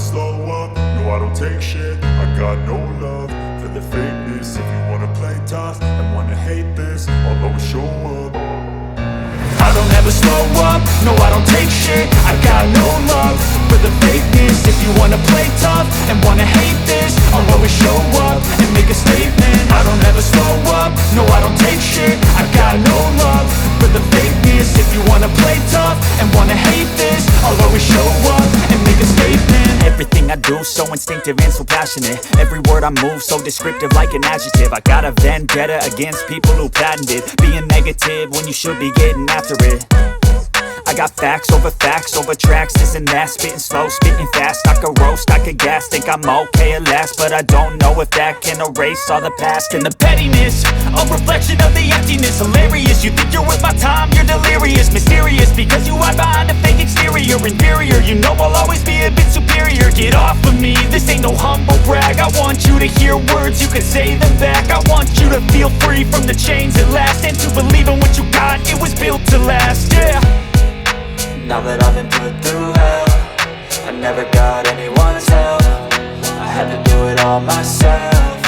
slow up, no I don't take shit. I got no love for the fakeness. If you wanna play tough and wanna hate this, I'll always show up. I don't ever slow up, no I don't take shit. I got no love for the fakeness. If you wanna play tough and wanna hate this, I'll always show up and make a statement. I don't ever slow up, no I don't take shit. I got no love for the fakeness. If you wanna play tough and wanna hate this, I'll always show up and make a statement. Everything I do so instinctive and so passionate. Every word I move so descriptive like an adjective. I got a vendetta against people who patented being negative when you should be getting after it. I got facts over tracks, this and that. Spitting slow, spitting fast. I could roast, I could gas. Think I'm okay at last, but I don't know if that can erase all the past. And the pettiness, a reflection of the emptiness. Hilarious, you think you're worth my time, you're delirious. Mysterious, because you hide behind a fake exterior. Inferior, you know I'll always be a bit superior. Get off of me, this ain't no humble brag. I want you to hear words, you can say them back. I want you to feel free from the chains at last, and to believe in what you got, it was built to last, yeah. Now that I've been put through hell, I never got anyone's help. I had to do it all myself.